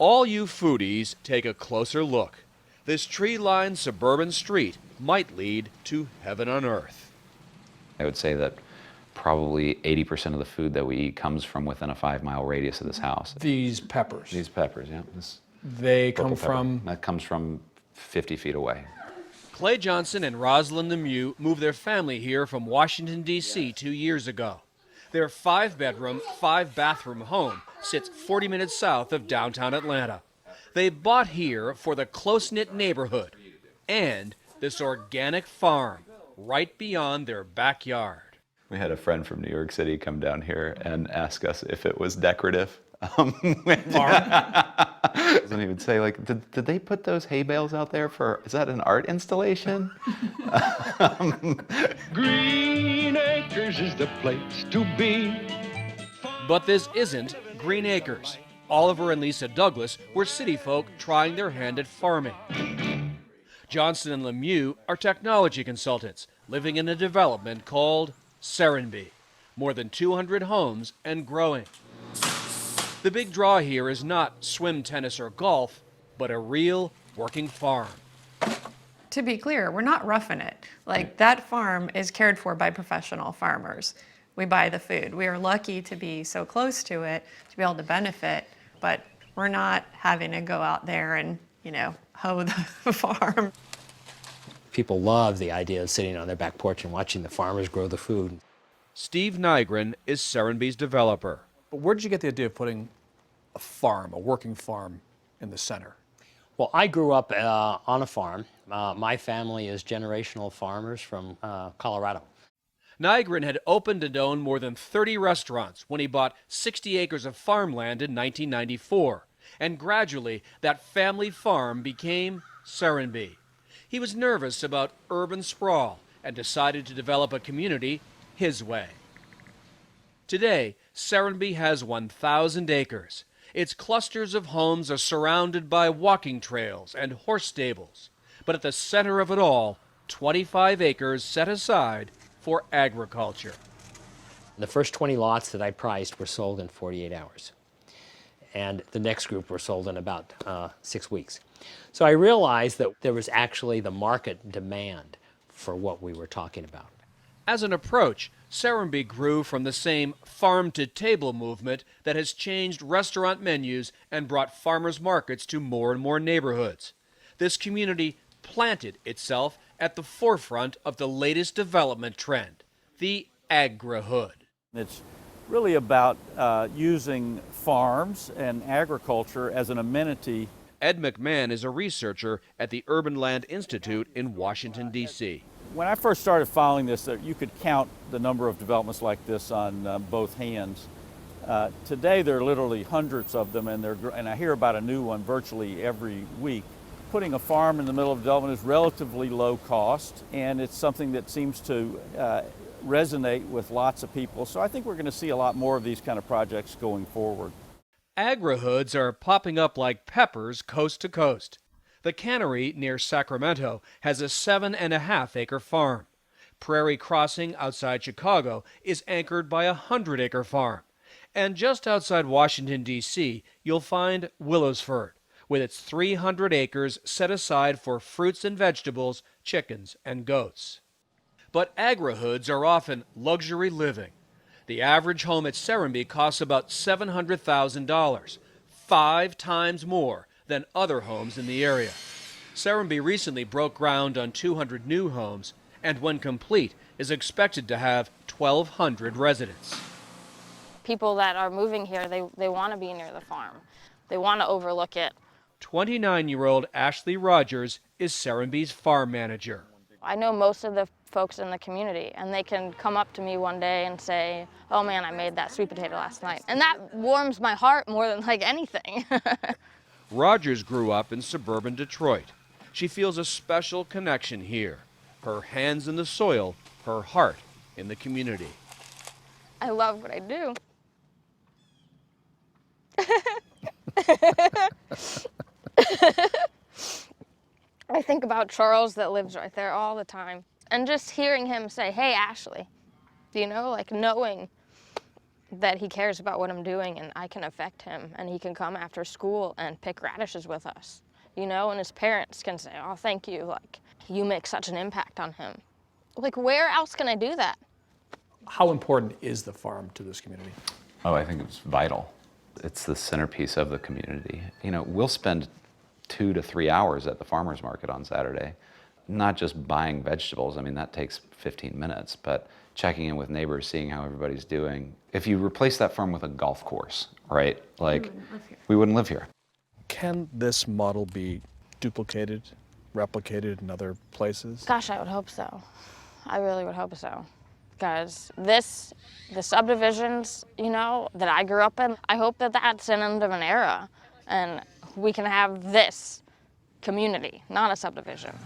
All you foodies, take a closer look. This tree-lined suburban street might lead to heaven on earth. I would say that probably 80% of the food that we eat comes from within a 5-mile radius of this house. These peppers. These peppers, yeah. They come from? That comes from 50 feet away. Clay Johnson and Rosalind Lemieux moved their family here from Washington, D.C. 2 years ago. Their 5-bedroom, 5-bathroom home sits 40 minutes south of downtown Atlanta. They bought here for the close-knit neighborhood and this organic farm right beyond their backyard. We had a friend from New York City come down here and ask us if it was decorative. And he would say, like, did they put those hay bales out there for, is that an art installation? Green Acres is the place to be. But this isn't Green Acres. Oliver and Lisa Douglas were city folk trying their hand at farming. Johnson and Lemieux are technology consultants living in a development called Serenbe. More than 200 homes and growing. The big draw here is not swim, tennis, or golf, but a real working farm. To be clear, we're not roughing it. Like, that farm is cared for by professional farmers. We buy the food. We are lucky to be so close to it, to be able to benefit, but we're not having to go out there and, hoe the farm. People love the idea of sitting on their back porch and watching the farmers grow the food. Steve Nygren is Serenbe's developer. But where did you get the idea of putting a farm, a working farm, in the center? Well, I grew up on a farm. My family is generational farmers from Colorado. Nygren had opened and owned more than 30 restaurants when he bought 60 acres of farmland in 1994. And gradually, that family farm became Serenbe. He was nervous about urban sprawl and decided to develop a community his way. Today, Serenbe has 1,000 acres. Its clusters of homes are surrounded by walking trails and horse stables. But at the center of it all, 25 acres set aside for agriculture. The first 20 lots that I priced were sold in 48 hours. And the next group were sold in about 6 weeks. So I realized that there was actually the market demand for what we were talking about. As an approach, Serenbe grew from the same farm-to-table movement that has changed restaurant menus and brought farmers markets to more and more neighborhoods. This community planted itself at the forefront of the latest development trend, the agrihood. It's really about using farms and agriculture as an amenity. Ed McMahon is a researcher at the Urban Land Institute in Washington, D.C. When I first started following this, you could count the number of developments like this on both hands. Today there are literally hundreds of them, and I hear about a new one virtually every week. Putting a farm in the middle of development is relatively low cost, and it's something that seems to resonate with lots of people. So I think we're going to see a lot more of these kind of projects going forward. Agrihoods are popping up like peppers coast to coast. The Cannery near Sacramento has a 7.5-acre farm. Prairie Crossing outside Chicago is anchored by a 100-acre farm. And just outside Washington, D.C., you'll find Willowsford, with its 300 acres set aside for fruits and vegetables, chickens and goats. But agrihoods are often luxury living. The average home at Serenbe costs about $700,000, 5 times more than other homes in the area. Serenbe recently broke ground on 200 new homes, and when complete, is expected to have 1,200 residents. People that are moving here, they want to be near the farm. They want to overlook it. 29-year-old Ashley Rogers is Serenbe's farm manager. I know most of the folks in the community, and they can come up to me one day and say, oh man, I made that sweet potato last night. And that warms my heart more than like anything. Rogers grew up in suburban Detroit. She feels a special connection here. Her hands in the soil, her heart in the community. I love what I do. I think about Charles that lives right there all the time. And just hearing him say, hey, Ashley, like knowing that he cares about what I'm doing and I can affect him and he can come after school and pick radishes with us, you know, and his parents can say, oh, thank you, like, you make such an impact on him. Like, where else can I do that? How important is the farm to this community? Oh, I think it's vital. It's the centerpiece of the community. You know, we'll spend 2 to 3 hours at the farmer's market on Saturday, not just buying vegetables. I mean, that takes 15 minutes, but checking in with neighbors, seeing how everybody's doing. If you replace that farm with a golf course, right? Like, we wouldn't live here. Can this model be duplicated, replicated in other places? Gosh, I would hope so. I really would hope so. Because the subdivisions, you know, that I grew up in, I hope that that's an end of an era and we can have this community, not a subdivision.